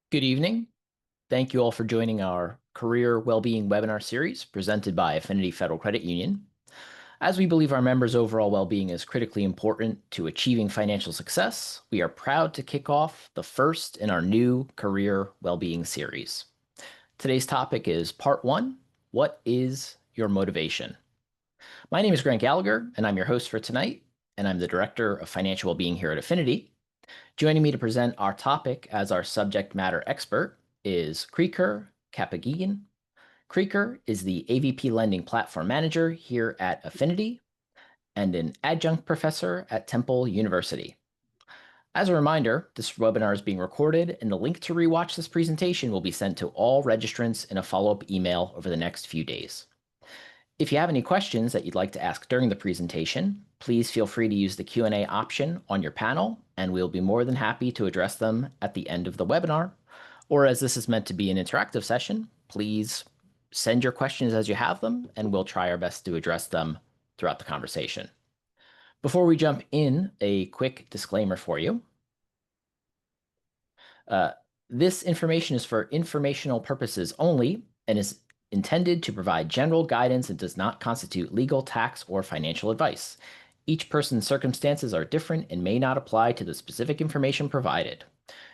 Good evening. Thank you all for joining our Career Wellbeing webinar series presented by Affinity Federal Credit Union. As we believe our members' overall well-being is critically important to achieving financial success, we are proud to kick off the first in our new Career Wellbeing series. Today's topic is Part 1, What is Your Motivation? My name is Grant Gallagher, and I'm your host for tonight, and I'm the Director of Financial Wellbeing here at Affinity. Joining me to present our topic as our subject matter expert is Krieker Kapagian. Krieker is the AVP Lending Platform Manager here at Affinity and an adjunct professor at Temple University. As a reminder, this webinar is being recorded, and the link to rewatch this presentation will be sent to all registrants in a follow-up email over the next few days. If you have any questions that you'd like to ask during the presentation, please feel free to use the Q&A option on your panel, and we'll be more than happy to address them at the end of the webinar. Or as this is meant to be an interactive session, please send your questions as you have them, and we'll try our best to address them throughout the conversation. Before we jump in, a quick disclaimer for you. This information is for informational purposes only and is intended to provide general guidance and does not constitute legal, tax, or financial advice. Each person's circumstances are different and may not apply to the specific information provided.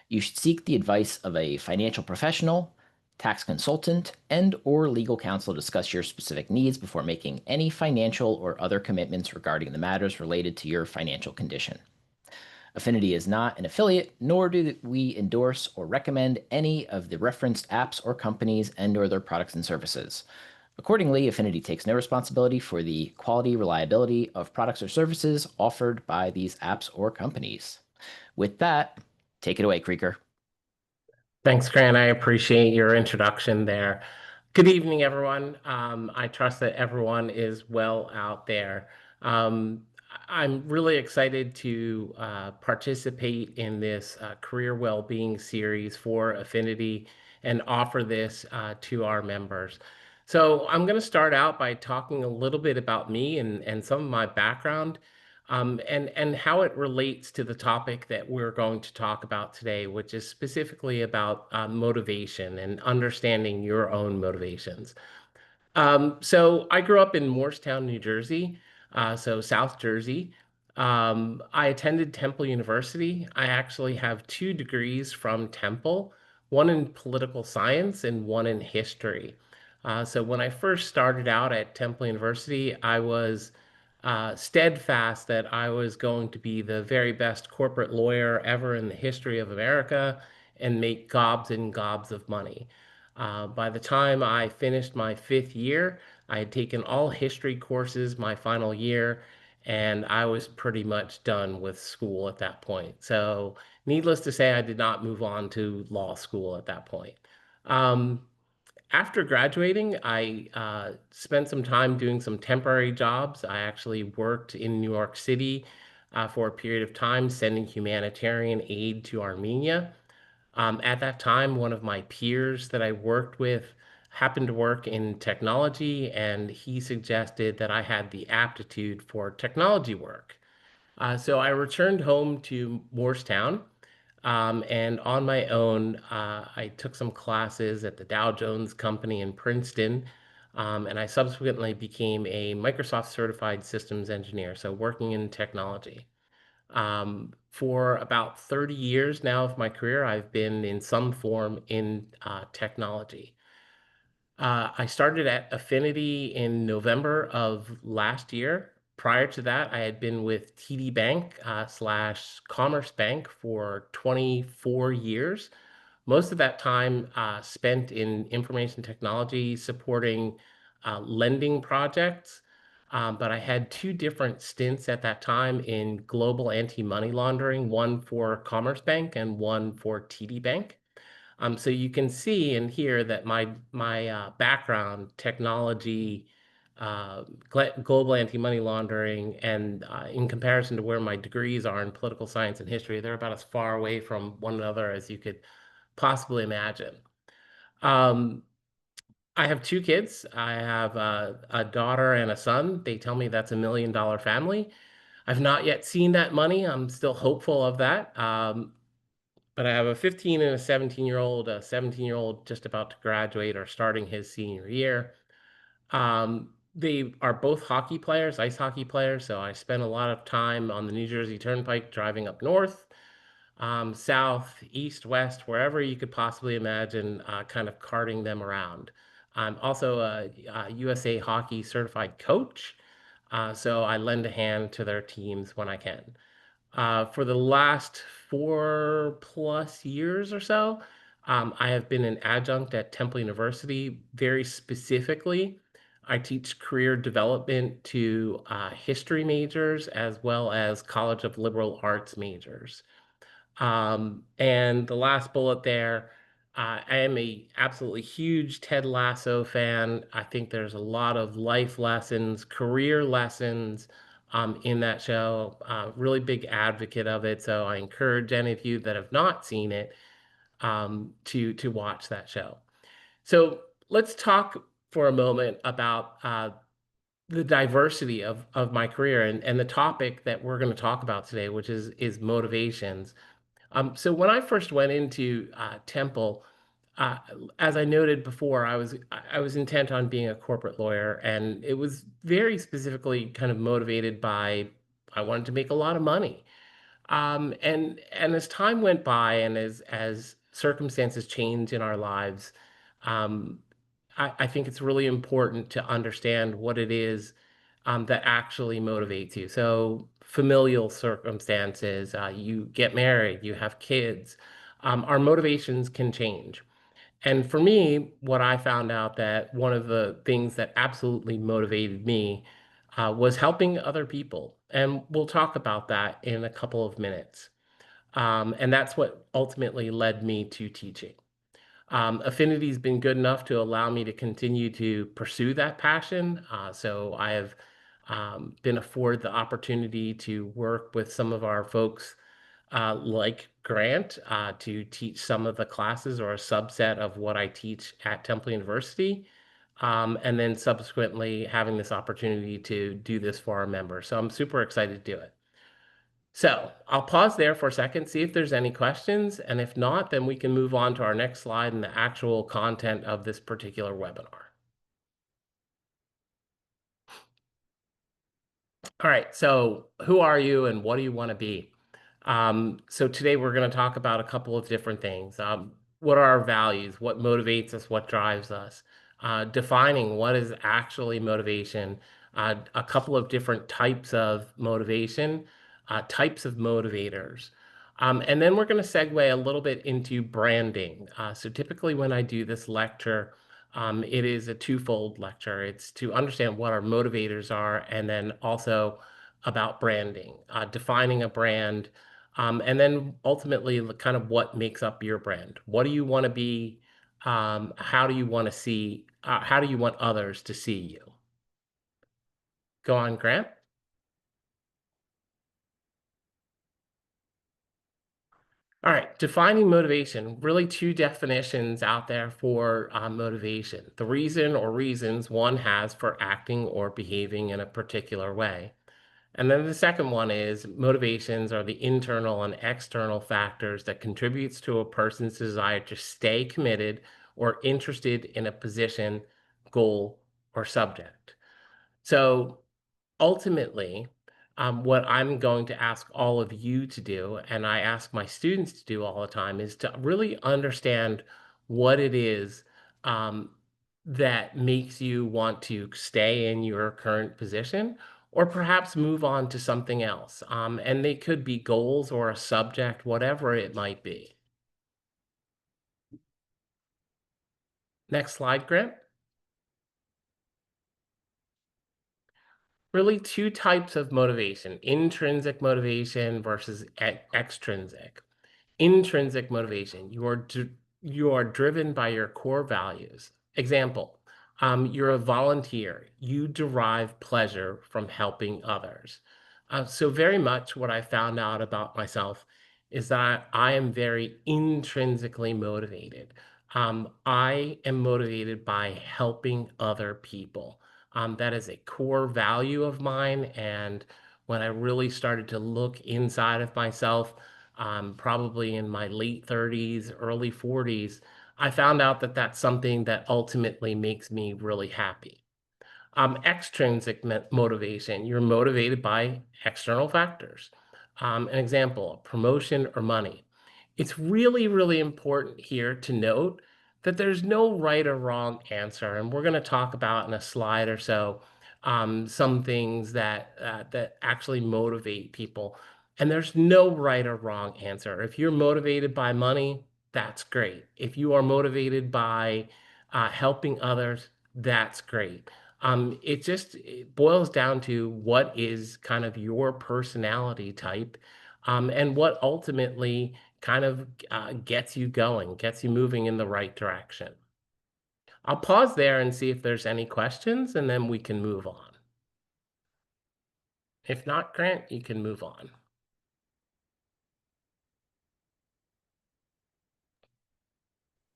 You should seek the advice of a financial professional, tax consultant, and/or legal counsel to discuss your specific needs before making any financial or other commitments regarding the matters related to your financial condition. Affinity is not an affiliate, nor do we endorse or recommend any of the referenced apps or companies and/or their products and services. Accordingly, Affinity takes no responsibility for the quality, reliability of products or services offered by these apps or companies. With that, take it away, Krieker. Thanks, Grant. I appreciate your introduction there. Good evening, everyone. I trust that everyone is well out there. I'm really excited to participate in this career well-being series for Affinity and offer this to our members. So I'm going to start out by talking a little bit about me and some of my background, and how it relates to the topic that we're going to talk about today, which is specifically about motivation and understanding your own motivations. So I grew up in Morristown, New Jersey, so South Jersey. I attended Temple University. I actually have 2 degrees from Temple, one in political science and one in history. So when I first started out at Temple University, I was steadfast that I was going to be the very best corporate lawyer ever in the history of America and make gobs and gobs of money. By the time I finished my 5th year, I had taken all history courses my final year, and I was pretty much done with school at that point. So, needless to say, I did not move on to law school at that point. Um, After graduating, I spent some time doing some temporary jobs. I actually worked in New York City for a period of time, sending humanitarian aid to Armenia. At that time, one of my peers that I worked with happened to work in technology, and he suggested that I had the aptitude for technology work. So I returned home to Morristown, and on my own, I took some classes at the Dow Jones Company in Princeton, and I subsequently became a Microsoft certified systems engineer, so working in technology. For about 30 years now of my career, I've been in some form in technology. I started at Affinity in November of last year. Prior to that, I had been with TD Bank slash Commerce Bank for 24 years. Most of that time spent in information technology, supporting lending projects. But I had 2 different stints at that time in global anti-money laundering, one for Commerce Bank and one for TD Bank. So you can see and hear that my background, technology, global anti-money laundering, and in comparison to where my degrees are in political science and history, they're about as far away from one another as you could possibly imagine. Um, I have 2 kids. I have a daughter and a son. They tell me that's $1 million family. I've not yet seen that money. I'm still hopeful of that. but I have a 15 and a 17-year-old, a 17-year-old just about to graduate or starting his senior year. They are both hockey players, ice hockey players. So I spent a lot of time on the New Jersey Turnpike driving up north, south, east, west, wherever you could possibly imagine, kind of carting them around. I'm also a USA Hockey certified coach, so I lend a hand to their teams when I can. For the last 4+ years or so, I have been an adjunct at Temple University. Very specifically, I teach career development to history majors as well as College of Liberal Arts majors. And the last bullet there, I am a absolutely huge Ted Lasso fan. I think there's a lot of life lessons, career lessons in that show. Really big advocate of it. So I encourage any of you that have not seen it to watch that show. So let's talk for a moment about the diversity of my career and the topic that we're going to talk about today, which is motivations. So when I first went into Temple, uh, as I noted before, I was intent on being a corporate lawyer, and it was very specifically kind of motivated by I wanted to make a lot of money. And as time went by, and as circumstances change in our lives, um, I think it's really important to understand what it is that actually motivates you. So, familial circumstances, you get married, you have kids, our motivations can change. And for me, what I found out that one of the things that absolutely motivated me was helping other people. And we'll talk about that in a couple of minutes. And that's what ultimately led me to teaching. Affinity's been good enough to allow me to continue to pursue that passion. So I have been afforded the opportunity to work with some of our folks, like Grant, to teach some of the classes or a subset of what I teach at Temple University. And then subsequently having this opportunity to do this for our members. So I'm super excited to do it. So I'll pause there for a second, see if there's any questions, and if not, then we can move on to our next slide and the actual content of this particular webinar. All right, so who are you and what do you want to be? So today we're going to talk about a couple of different things. What are our values? What motivates us? What drives us? Defining what is actually motivation, a couple of different types of motivation, types of motivators. And then we're going to segue a little bit into branding. So typically when I do this lecture, it is a twofold lecture. It's to understand what our motivators are, and then also about branding, defining a brand, and then ultimately kind of what makes up your brand. What do you want to be? How do you want to see? How do you want others to see you? Go on, Grant. All right, defining motivation, really two definitions out there for motivation. The reason or reasons one has for acting or behaving in a particular way. And then the second one is motivations are the internal and external factors that contributes to a person's desire to stay committed or interested in a position, goal, or subject. So ultimately, what I'm going to ask all of you to do, and I ask my students to do all the time, is to really understand what it is um, that makes you want to stay in your current position or perhaps move on to something else. And they could be goals or a subject, whatever it might be. Next slide, Grant. Really two types of motivation, intrinsic motivation versus extrinsic. Intrinsic motivation. You are driven by your core values. Example, you're a volunteer. You derive pleasure from helping others. So very much what I found out about myself is that I am very intrinsically motivated. I am motivated by helping other people. That is a core value of mine. And when I really started to look inside of myself, probably in my late 30s, early 40s, I found out that that's something that ultimately makes me really happy. Extrinsic motivation, you're motivated by external factors. An example, promotion or money. It's really, really important here to note that there's no right or wrong answer. And we're going to talk about in a slide or so some things that actually motivate people. And there's no right or wrong answer. If you're motivated by money, that's great. If you are motivated by helping others, that's great. It boils down to what is kind of your personality type, and what ultimately kind of gets you going, gets you moving in the right direction. I'll pause there and see if there's any questions, and then we can move on. If not, Grant, you can move on.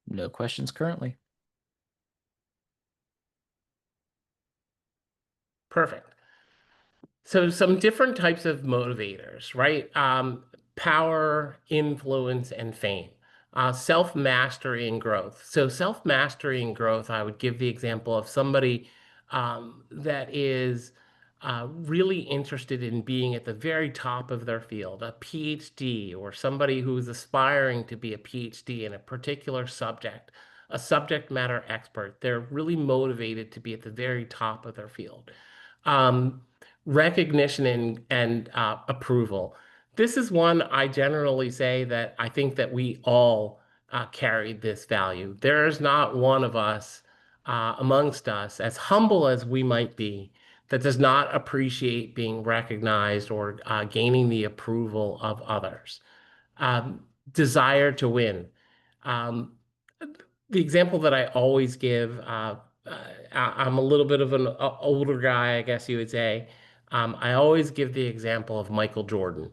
No questions currently. Perfect. So some different types of motivators, right? Power, influence, and fame. Self-mastery and growth. So self-mastery and growth, I would give the example of somebody that is really interested in being at the very top of their field, a PhD, or somebody who's aspiring to be a PhD in a particular subject, a subject matter expert. They're really motivated to be at the very top of their field. Um, Recognition and approval. This is one I generally say that I think that we all carry this value. There is not one of us amongst us, as humble as we might be, that does not appreciate being recognized or gaining the approval of others. Um, Desire to win. Um, the example that I always give, I'm a little bit of an older guy, I guess you would say. I always give the example of Michael Jordan.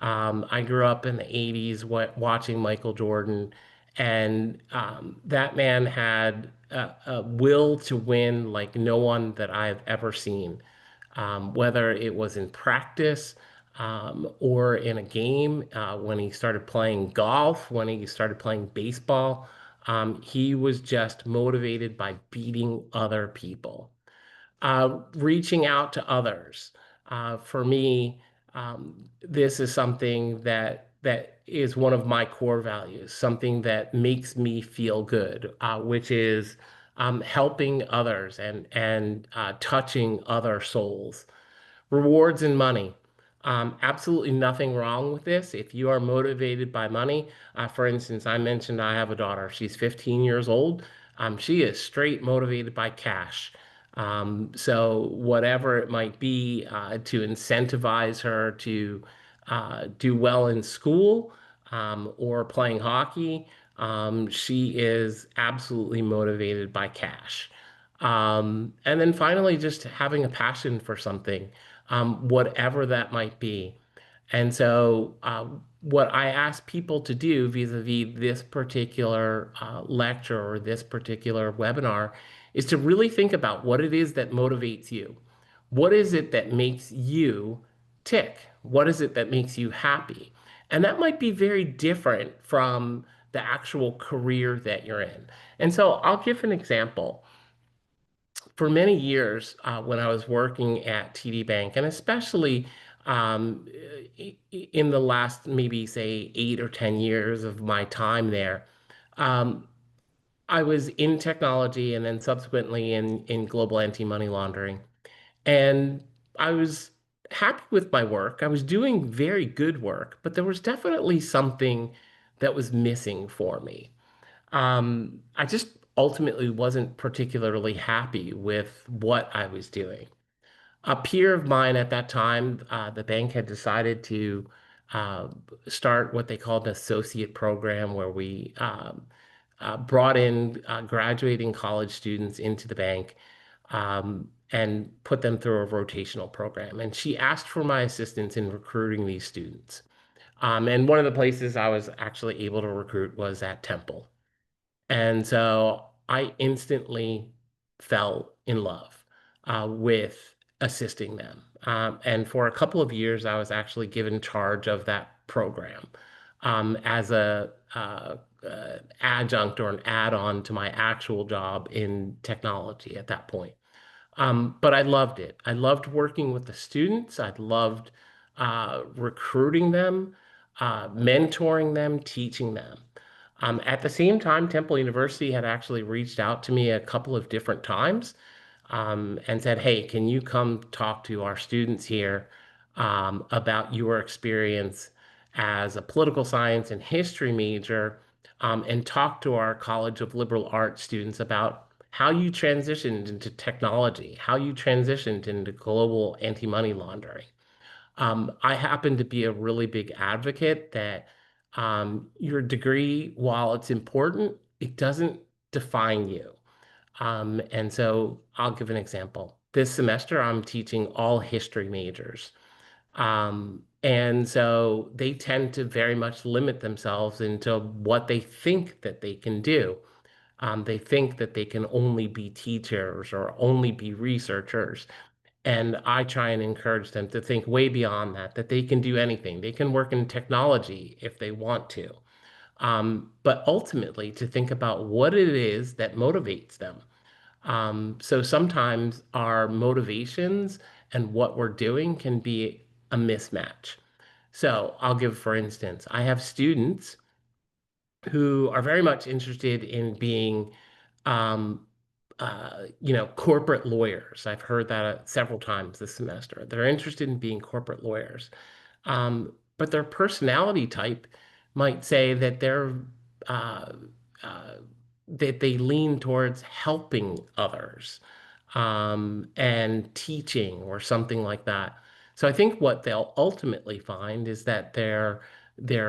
I grew up in the 80s watching Michael Jordan, and that man had a will to win like no one that I've ever seen. Whether it was in practice or in a game, when he started playing golf, when he started playing baseball. He was just motivated by beating other people. Reaching out to others. For me, this is something that is one of my core values, something that makes me feel good, which is helping others and touching other souls. Rewards and money. Absolutely nothing wrong with this. If you are motivated by money, for instance, I mentioned I have a daughter. She's 15 years old. She is straight motivated by cash. So whatever it might be to incentivize her to do well in school or playing hockey, she is absolutely motivated by cash. And then finally, just having a passion for something, whatever that might be. And so, what I ask people to do vis-a-vis this particular lecture or this particular webinar is to really think about what it is that motivates you. What is it that makes you tick? What is it that makes you happy? And that might be very different from the actual career that you're in. And so, I'll give an example for many years when I was working at TD Bank, and especially um, in the last maybe say 8 or 10 years of my time there, um, I was in technology and then subsequently in global anti-money laundering. And I was happy with my work. I was doing very good work, but there was definitely something that was missing for me. I just ultimately wasn't particularly happy with what I was doing. A peer of mine at that time, the bank had decided to uh, start what they called an associate program where we brought in graduating college students into the bank and put them through a rotational program. And she asked for my assistance in recruiting these students. And one of the places I was actually able to recruit was at Temple. And so I instantly fell in love with assisting them. And for a couple of years, I was actually given charge of that program. as a adjunct or an add-on to my actual job in technology at that point. But I loved it. I loved working with the students. I loved recruiting them, mentoring them, teaching them. At the same time, Temple University had actually reached out to me a couple of different times and said, "Hey, can you come talk to our students here about your experience as a political science and history major, and talk to our College of Liberal Arts students about how you transitioned into technology, how you transitioned into global anti-money laundering." I happen to be a really big advocate that your degree, while it's important, it doesn't define you. And so I'll give an example. This semester, I'm teaching all history majors. And so they tend to very much limit themselves into what they think that they can do. They think that they can only be teachers or only be researchers. And I try and encourage them to think way beyond that, that they can do anything. They can work in technology if they want to. But ultimately, to think about what it is that motivates them. So sometimes our motivations and what we're doing can be a mismatch. So I'll give, for instance, I have students who are very much interested in being, um, corporate lawyers. I've heard that several times this semester. They're interested in being corporate lawyers. But their personality type might say that uh, uh, they lean towards helping others, and teaching or something like that. So I think what they'll ultimately find is that their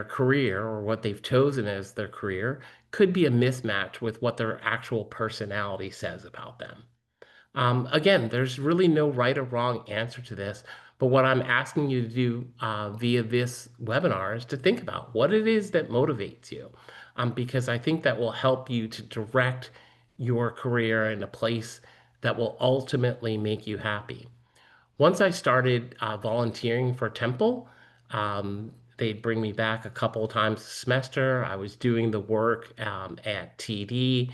career or what they've chosen as their career could be a mismatch with what their actual personality says about them. Again, there's really no right or wrong answer to this, but what I'm asking you to do via this webinar is to think about what it is that motivates you, because I think that will help you to direct your career in a place that will ultimately make you happy. Once I started volunteering for Temple, they'd bring me back a couple of times a semester. I was doing the work at TD,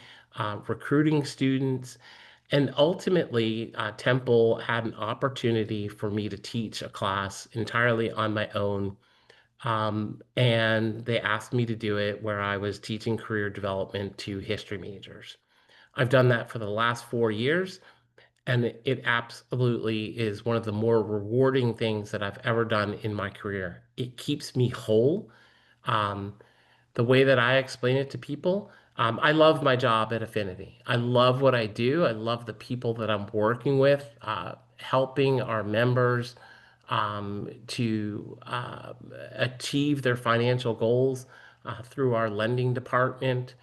recruiting students. And ultimately, Temple had an opportunity for me to teach a class entirely on my own. And they asked me to do it where I was teaching career development to history majors. I've done that for the last 4 years, and it absolutely is one of the more rewarding things that I've ever done in my career. It keeps me whole. Um, the way that I explain it to people, I love my job at Affinity. I love what I do. I love the people that I'm working with, helping our members to achieve their financial goals through our lending department.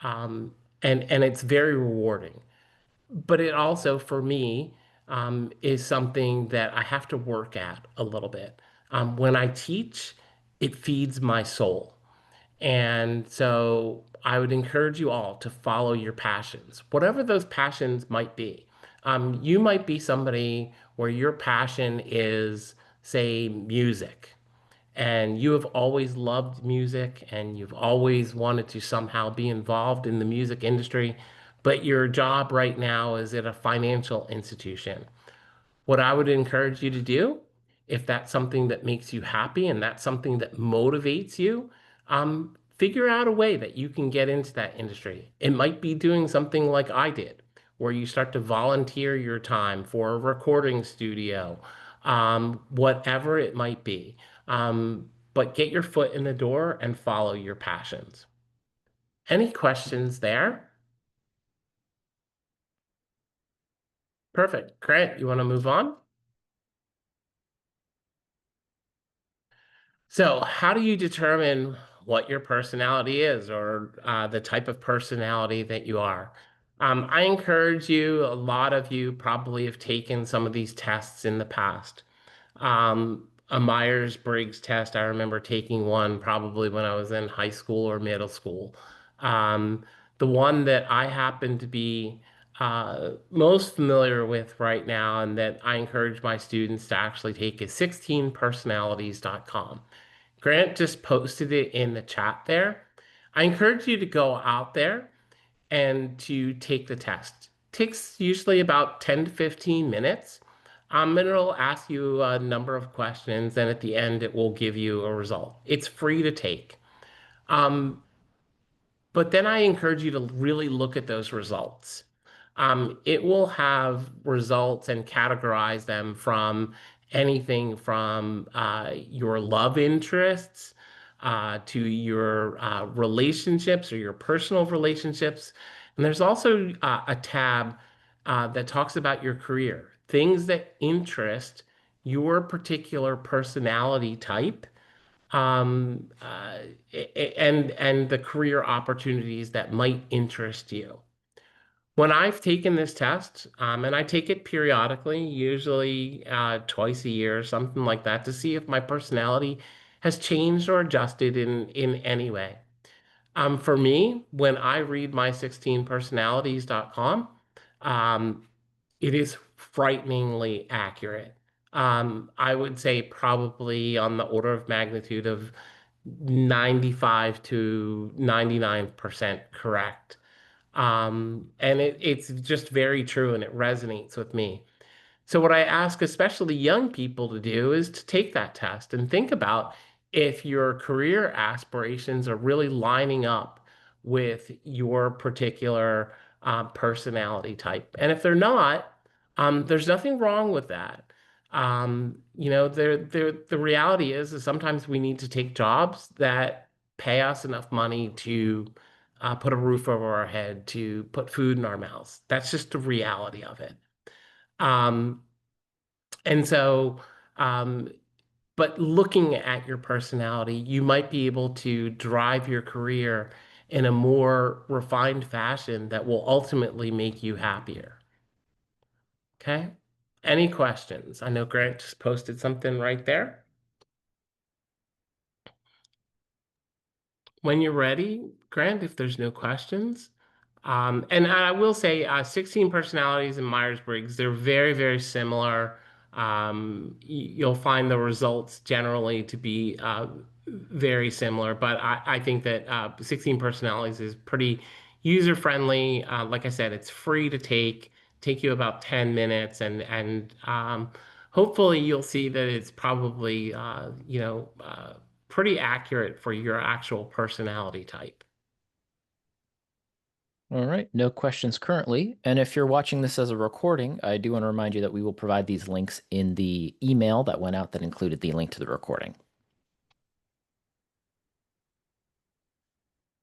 Um, and it's very rewarding. But it also, for me, is something that I have to work at a little bit. When I teach, it feeds my soul. And so I would encourage you all to follow your passions, whatever those passions might be. You might be somebody where your passion is, say, music, and you have always loved music and you've always wanted to somehow be involved in the music industry, but your job right now is at a financial institution. What I would encourage you to do, if that's something that makes you happy and that's something that motivates you, figure out a way that you can get into that industry. It might be doing something like I did, where you start to volunteer your time for a recording studio, whatever it might be. But get your foot in the door and follow your passions. Any questions there? Perfect. Grant, you want to move on? So, how do you determine what your personality is or the type of personality that you are? I encourage you, a lot of you probably have taken some of these tests in the past. A Myers-Briggs test, I remember taking one probably when I was in high school or middle school. Um, the one that I happen to be most familiar with right now and that I encourage my students to actually take is 16personalities.com. Grant just posted it in the chat there. I encourage you to go out there and to take the test. It takes usually about 10 to 15 minutes. And it'll ask you a number of questions, and at the end, it will give you a result. It's free to take. Um, but then I encourage you to really look at those results. It will have results and categorize them from anything from your love interests to your relationships or your personal relationships. And there's also a tab that talks about your career, things that interest your particular personality type um, uh, and the career opportunities that might interest you. When I've taken this test, and I take it periodically, usually twice a year, something like that, to see if my personality has changed or adjusted in any way. For me, when I read my 16personalities.com, um, it is frighteningly accurate. I would say probably on the order of magnitude of 95 to 99% correct. And it's just very true and it resonates with me. So, what I ask especially young people to do is to take that test and think about if your career aspirations are really lining up with your particular personality type. And if they're not, there's nothing wrong with that. The reality is sometimes we need to take jobs that pay us enough money to put a roof over our head, to put food in our mouths. That's just the reality of it. Um, and so, um, but looking at your personality, you might be able to drive your career in a more refined fashion that will ultimately make you happier. Okay? Any questions? I know Grant just posted something right there. When you're ready, Grant, if there's no questions. And I will say 16 personalities in Myers-Briggs, they're very, very similar. You'll find the results generally to be very similar, but I think that 16 personalities is pretty user-friendly. Like I said, it's free to take you about 10 minutes, and hopefully you'll see that it's probably pretty accurate for your actual personality type. All right, no questions currently. And if you're watching this as a recording, I do want to remind you that we will provide these links in the email that went out that included the link to the recording.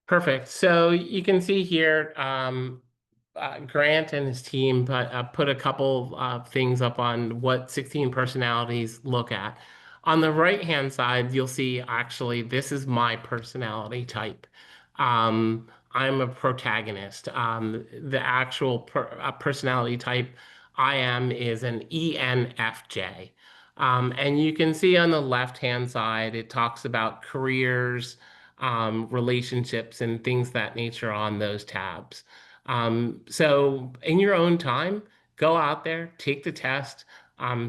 Perfect. So you can see here, Grant and his team put a couple things up on what 16 personalities look at. On the right-hand side, you'll see actually this is my personality type. I'm a protagonist. The actual personality type I am is an ENFJ. And you can see on the left-hand side, it talks about careers, relationships, and things that nature on those tabs. So in your own time, go out there, take the test,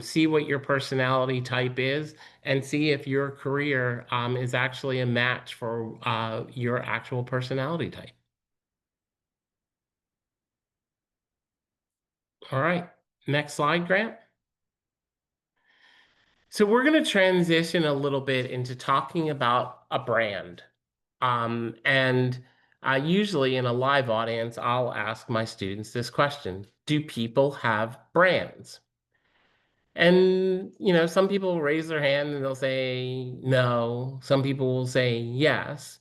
see what your personality type is, and see if your career is actually a match for your actual personality type. All right, next slide, Grant. So we're going to transition a little bit into talking about a brand. And usually in a live audience, I'll ask my students this question: do people have brands? And, some people raise their hand and they'll say no. Some people will say yes.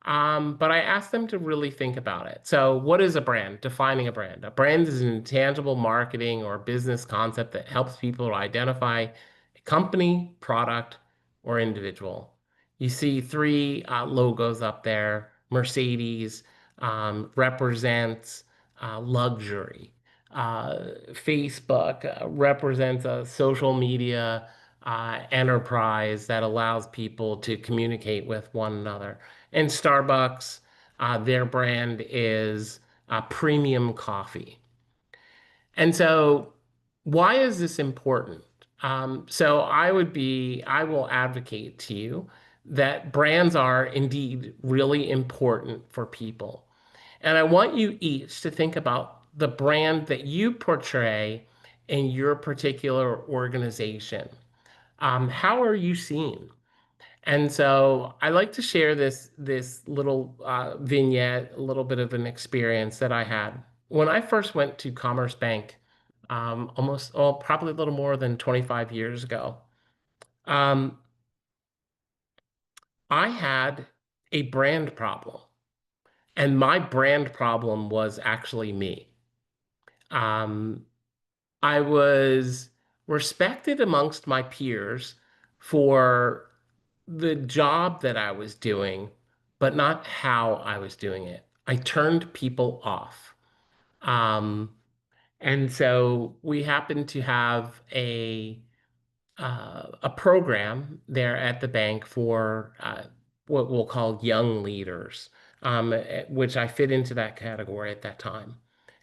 But I ask them to really think about it. So, what is a brand? Defining a brand. A brand is an intangible marketing or business concept that helps people to identify a company, product, or individual. You see three logos up there. Mercedes represents luxury. Facebook represents a social media enterprise that allows people to communicate with one another. And Starbucks, their brand is premium coffee. And so, why is this important? I will advocate to you that brands are indeed really important for people. And I want you each to think about the brand that you portray in your particular organization. How are you seen? And so I like to share this little vignette, a little bit of an experience that I had when I first went to Commerce Bank, probably a little more than 25 years ago. Um, I had a brand problem, and my brand problem was actually me. Um, I was respected amongst my peers for the job that I was doing, but not how I was doing it. I turned people off. Um, and so we happened to have a program there at the bank for what we'll call young leaders, which I fit into that category at that time.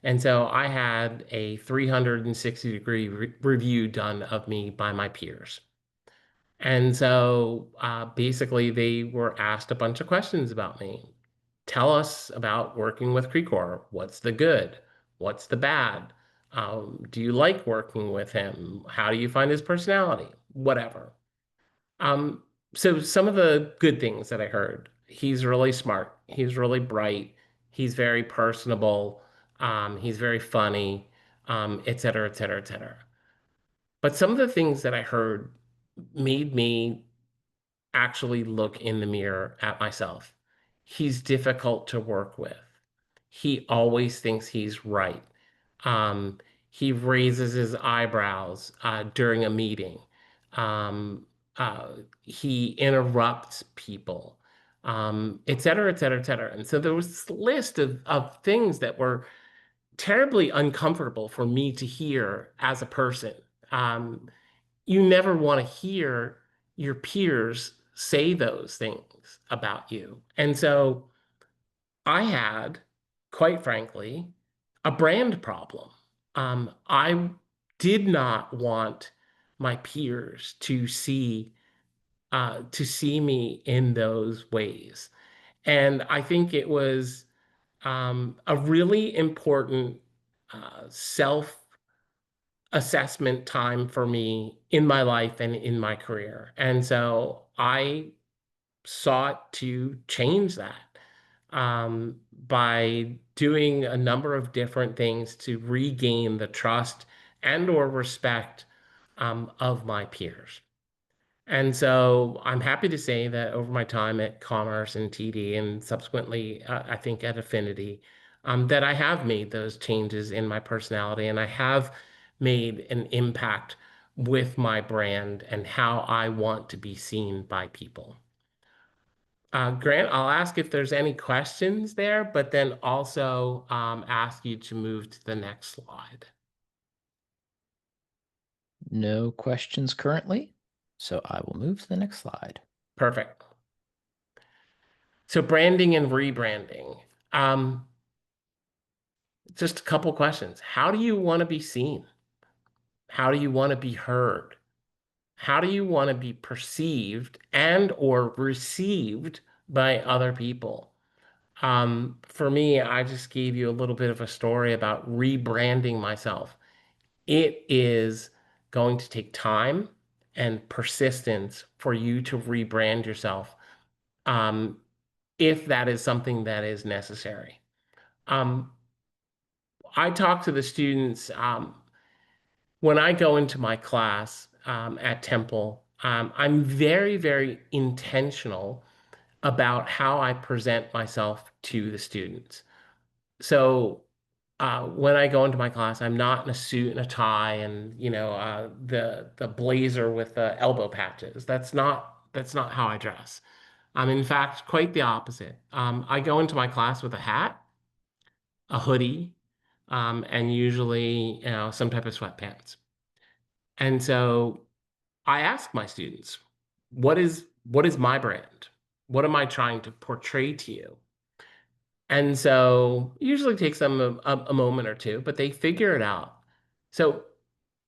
And so I had a 360-degree review done of me by my peers. And so basically, they were asked a bunch of questions about me. Tell us about working with Crecor. What's the good? What's the bad? Do you like working with him? How do you find his personality? Whatever. Um, so some of the good things that I heard, he's really smart. He's really bright. He's very personable. He's very funny, et cetera, et cetera, et cetera. But some of the things that I heard made me actually look in the mirror at myself. He's difficult to work with. He always thinks he's right. Um, he raises his eyebrows during a meeting. Um, he interrupts people, et cetera, et cetera, et cetera. And so there was this list of things that were terribly uncomfortable for me to hear as a person. Um, you never want to hear your peers say those things about you. And so I had, quite frankly, a brand problem. I did not want my peers to see me in those ways. And I think it was a really important self assessment time for me in my life and in my career. And so I sought to change that by doing a number of different things to regain the trust and or respect of my peers. And so I'm happy to say that over my time at Commerce and TD and subsequently, I think at Affinity, that I have made those changes in my personality and I have made an impact with my brand and how I want to be seen by people. Grant, I'll ask if there's any questions there, but then also ask you to move to the next slide. No questions currently, so I will move to the next slide. Perfect. So branding and rebranding. Um, just a couple questions. How do you want to be seen? How do you want to be heard? How do you want to be perceived and or received by other people? For me, I just gave you a little bit of a story about rebranding myself. It is going to take time and persistence for you to rebrand yourself, um, if that is something that is necessary. Um, I talk to the students when I go into my class at Temple. I'm very, very intentional about how I present myself to the students. So when I go into my class, I'm not in a suit and a tie and the blazer with the elbow patches. That's not how I dress. In fact, quite the opposite. I go into my class with a hat, a hoodie, and usually some type of sweatpants. And so I ask my students, what is my brand? What am I trying to portray to you? And so it usually takes them a moment or two, but they figure it out. So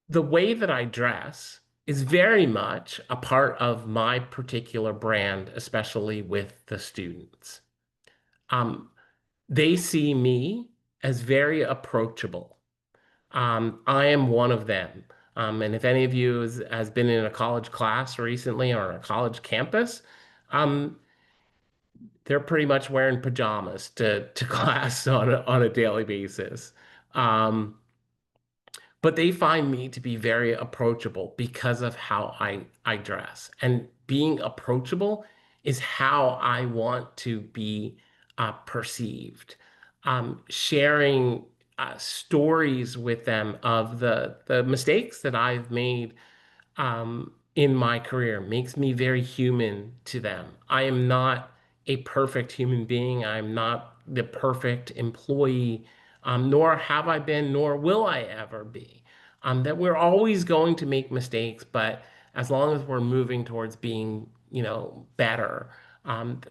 the way that I dress is very much a part of my particular brand, especially with the students. Um, they see me as very approachable. I am one of them. And if any of you has been in a college class recently or a college campus, um, they're pretty much wearing pajamas to class on a daily basis. Um, but they find me to be very approachable because of how I dress. And being approachable is how I want to be perceived. Sharing stories with them of the mistakes that I've made in my career makes me very human to them. I am not a perfect human being. I'm not the perfect employee, nor have I been, nor will I ever be. That we're always going to make mistakes, but as long as we're moving towards being, better, um,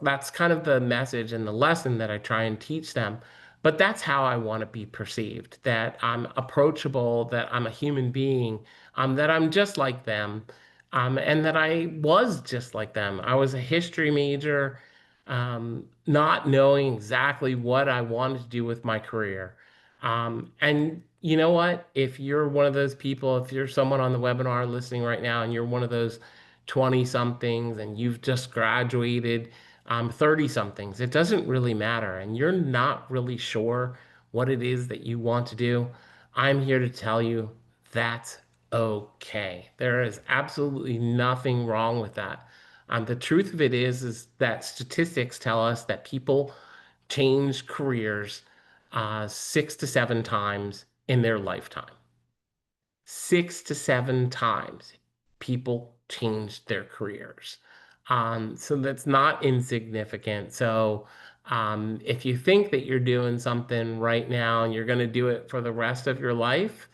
that's kind of the message and the lesson that I try and teach them. But that's how I want to be perceived, that I'm approachable, that I'm a human being, that I'm just like them, and that I was just like them. I was a history major, not knowing exactly what I wanted to do with my career. And you know what? If you're one of those people, if you're someone on the webinar listening right now, and you're one of those 20 somethings and you've just graduated, 30 somethings, it doesn't really matter, and you're not really sure what it is that you want to do, I'm here to tell you that's okay. There is absolutely nothing wrong with that. The truth of it is that statistics tell us that people change careers 6 to 7 times in their lifetime. 6 to 7 times people change their careers. So that's not insignificant. So if you think that you're doing something right now and you're going to do it for the rest of your life,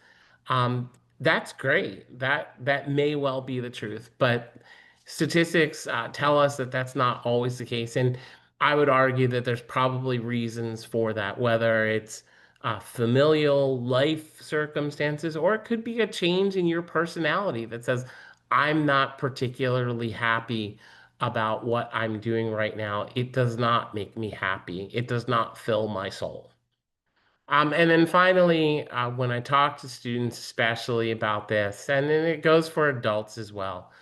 um, that's great. That may well be the truth, but statistics tell us that that's not always the case. And I would argue that there's probably reasons for that, whether it's familial life circumstances, or it could be a change in your personality that says, I'm not particularly happy about what I'm doing right now. It does not make me happy. It does not fill my soul. And then finally, when I talk to students, especially about this, and then it goes for adults as well,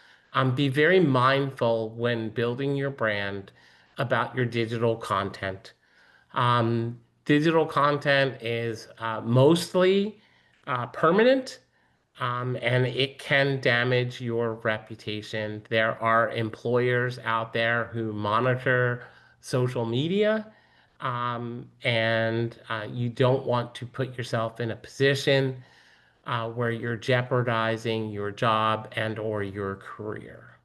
be very mindful when building your brand about your digital content. Digital content is mostly permanent, and it can damage your reputation. There are employers out there who monitor social media, and you don't want to put yourself in a position where you're jeopardizing your job and or your career.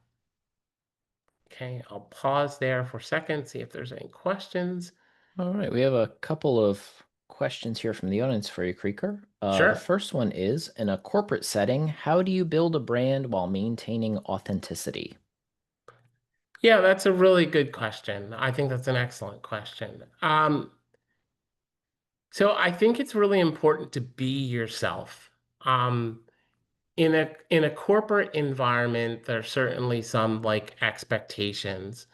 Okay, I'll pause there for a second, see if there's any questions. All right, we have a couple of questions here from the audience for you, Creeker. The Sure. first one is, in a corporate setting, how do you build a brand while maintaining authenticity? Yeah, that's a really good question. I think that's an excellent question. So I think it's really important to be yourself. Um, in a corporate environment, there's certainly some like expectations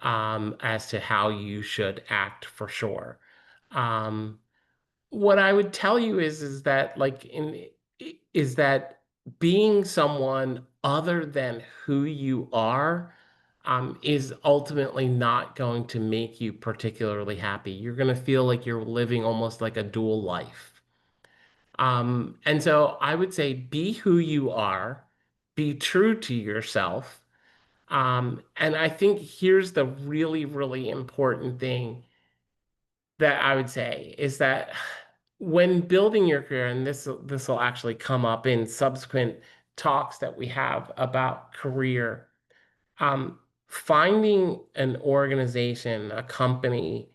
as to how you should act for sure. Um, what I would tell you is that is that being someone other than who you are is ultimately not going to make you particularly happy. You're going to feel like you're living almost like a dual life. And so I would say be who you are, be true to yourself. And I think here's the really, really important thing that I would say is that when building your career, and this will actually come up in subsequent talks that we have about career, um, finding an organization, a company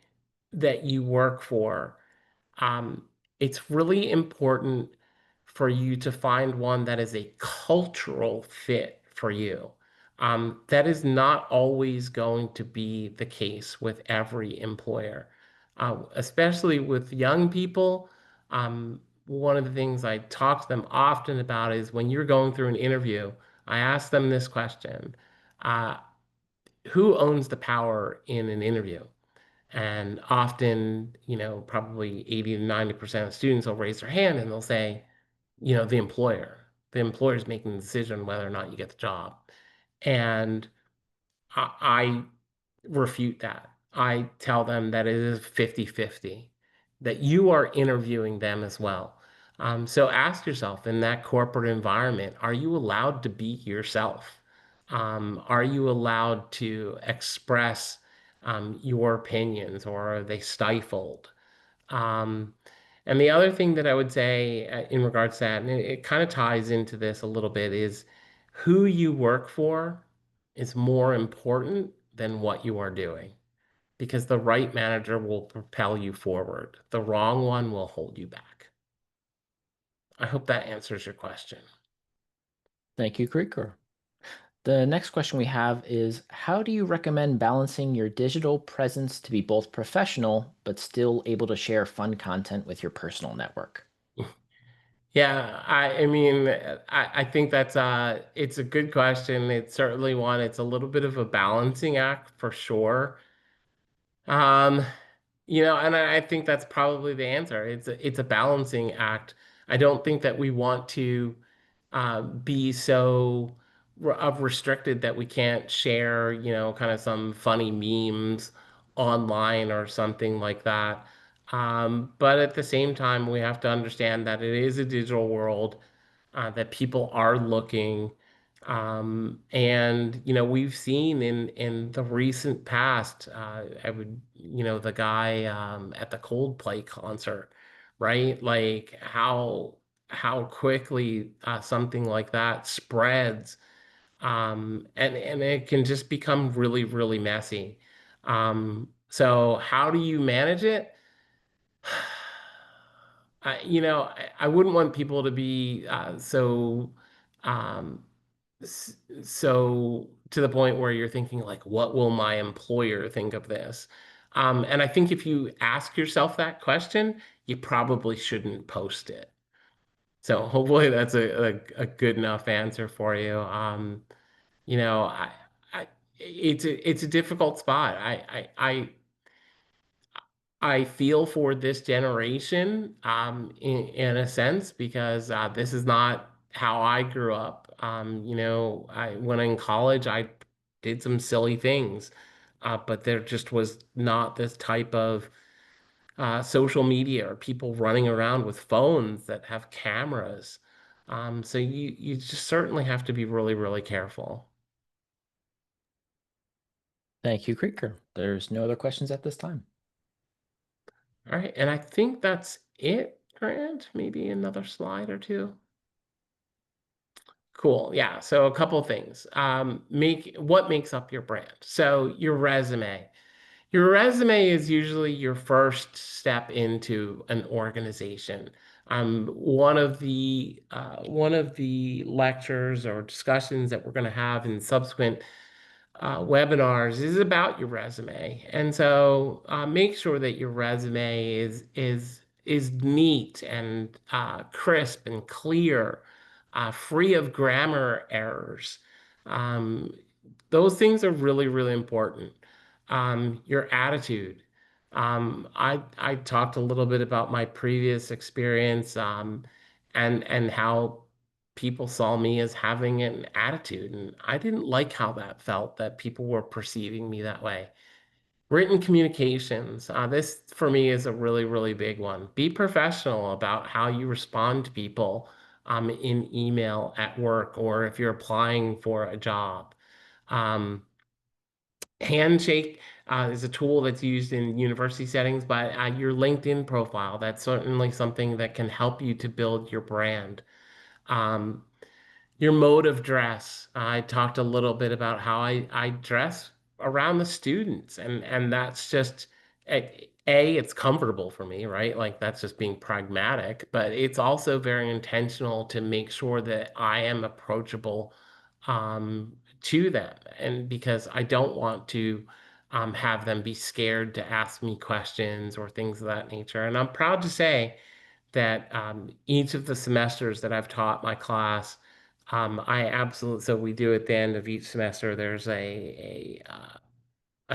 that you work for, um, it's really important for you to find one that is a cultural fit for you. That is not always going to be the case with every employer, especially with young people. one of the things I talk to them often about is when you're going through an interview, I ask them this question, uh, who owns the power in an interview? And often, probably 80 to 90% of students will raise their hand and they'll say, the employer. The employer is making the decision whether or not you get the job. And I refute that. I tell them that it is 50-50, that you are interviewing them as well. So ask yourself in that corporate environment, are you allowed to be yourself? Are you allowed to express your opinions, or are they stifled? Um, and the other thing that I would say in regards to that, and it kind of ties into this a little bit, is who you work for is more important than what you are doing, because the right manager will propel you forward. The wrong one will hold you back. I hope that answers your question. Thank you, Krieger. The next question we have is, how do you recommend balancing your digital presence to be both professional but still able to share fun content with your personal network? Yeah, I mean, I think it's a good question. It's certainly one. It's a little bit of a balancing act for sure. Um, and I think that's probably the answer. It's a balancing act. I don't think that we want to be so restricted that we can't share, kind of some funny memes online or something like that. But at the same time, we have to understand that it is a digital world, that people are looking. And we've seen in the recent past, the guy at the Coldplay concert, right? Like how quickly something like that spreads, and it can just become really, really messy. So how do you manage it? I wouldn't want people to be um, so to the point where you're thinking like, what will my employer think of this? And I think if you ask yourself that question, you probably shouldn't post it. So hopefully that's a good enough answer for you. You know, I it's a difficult spot. I feel for this generation, in a sense, because this is not how I grew up. When in college, I did some silly things, but there just was not this type of social media or people running around with phones that have cameras. So you just certainly have to be really, really careful. Thank you, Krieger. There's no other questions at this time. All right, and I think that's it, Grant. Maybe another slide or two. Cool. Yeah. So a couple things. Make what makes up your brand. So your resume. Your resume is usually your first step into an organization. One of the lectures or discussions that we're going to have in subsequent webinars is about your resume, and so make sure that your resume is neat and crisp and clear, free of grammar errors. Um, those things are really, really important. Your attitude. I talked a little bit about my previous experience, and how people saw me as having an attitude, and I didn't like how that felt, that people were perceiving me that way. Written communications. This for me is a really, really big one. Be professional about how you respond to people in email at work, or if you're applying for a job. Um, Handshake is a tool that's used in university settings, but your LinkedIn profile, that's certainly something that can help you to build your brand. Um, your mode of dress. I talked a little bit about how I dress around the students, and that's just it's comfortable for me, right? Like that's just being pragmatic, but it's also very intentional to make sure that I am approachable to them, and because I don't want to have them be scared to ask me questions or things of that nature. And I'm proud to say that each of the semesters that I've taught my class, I absolutely, so we do at the end of each semester, there's a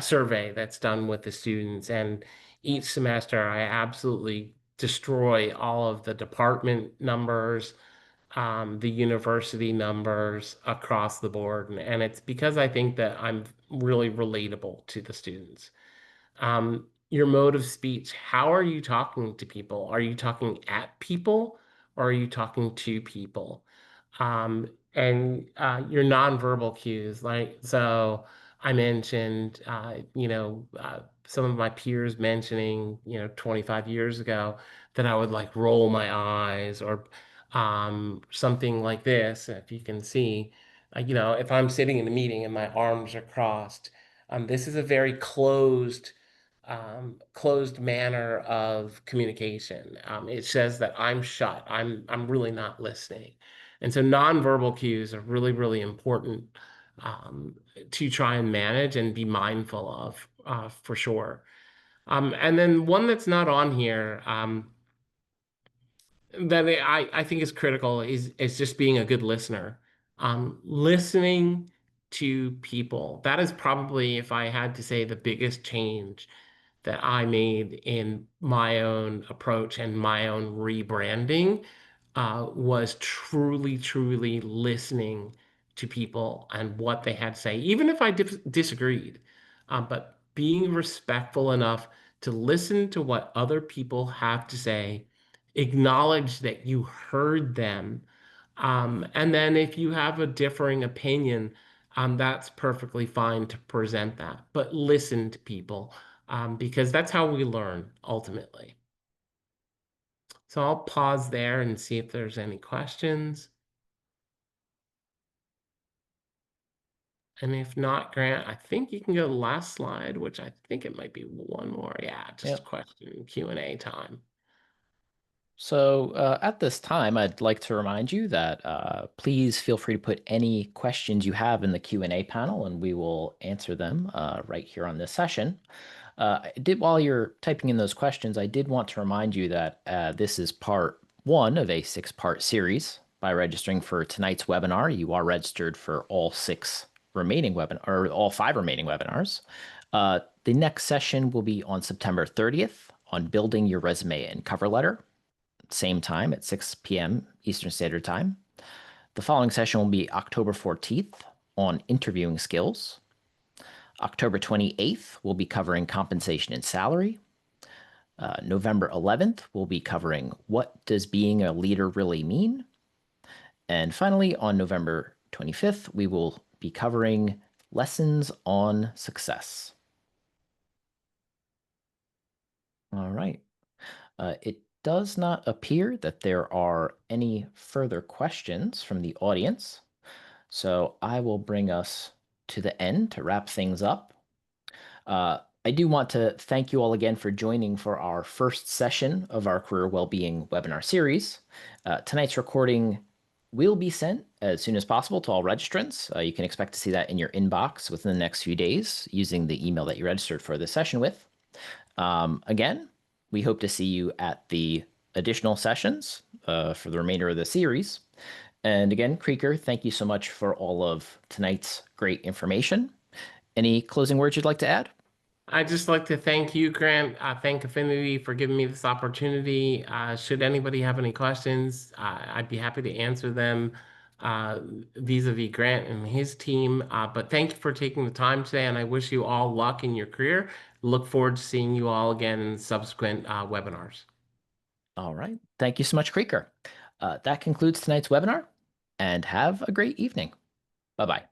survey that's done with the students. And each semester, I absolutely destroy all of the department numbers, the university numbers across the board. And it's because I think that I'm really relatable to the students. Your mode of speech, how are you talking to people? Are you talking at people or are you talking to people? And your nonverbal cues, like, so I mentioned, some of my peers mentioning, 25 years ago that I would like roll my eyes or something like this. If you can see, if I'm sitting in a meeting and my arms are crossed, this is a very closed manner of communication. It says that I'm shut. I'm really not listening. And so nonverbal cues are really, really important to try and manage and be mindful of for sure. And then one that's not on here, that I think is critical is just being a good listener. Listening to people. That is probably, if I had to say, the biggest change that I made in my own approach and my own rebranding was truly, truly listening to people and what they had to say, even if I disagreed. But being respectful enough to listen to what other people have to say, acknowledge that you heard them. And then if you have a differing opinion, that's perfectly fine to present that, but listen to people because that's how we learn ultimately. So I'll pause there and see if there's any questions. And if not, Grant, I think you can go to the last slide, which I think it might be one more. Yeah, just Yep. question Q&A time. So at this time, I'd like to remind you that please feel free to put any questions you have in the Q&A panel, and we will answer them right here on this session. While you're typing in those questions, I did want to remind you that this is part one of a six-part series. By registering for tonight's webinar, you are registered for all six remaining or all five remaining webinars. The next session will be on September 30th on building your resume and cover letter, same time at 6 p.m. Eastern Standard Time. The following session will be October 14th on interviewing skills. October 28th, we'll be covering compensation and salary. November 11th, we'll be covering what does being a leader really mean? And finally, on November 25th, we will be covering lessons on success. All right. It does not appear that there are any further questions from the audience. So I will bring us to the end to wrap things up. I do want to thank you all again for joining for our first session of our Career Wellbeing webinar series. Tonight's recording will be sent as soon as possible to all registrants. You can expect to see that in your inbox within the next few days using the email that you registered for this session with. Again, we hope to see you at the additional sessions for the remainder of the series. And again, Creeker, thank you so much for all of tonight's great information. Any closing words you'd like to add? I'd just like to thank you, Grant. Thank Affinity for giving me this opportunity. Should anybody have any questions, I'd be happy to answer them vis-a-vis Grant and his team. But thank you for taking the time today, and I wish you all luck in your career. Look forward to seeing you all again in subsequent webinars. All right. Thank you so much, Creeker. That concludes tonight's webinar, and have a great evening. Bye-bye.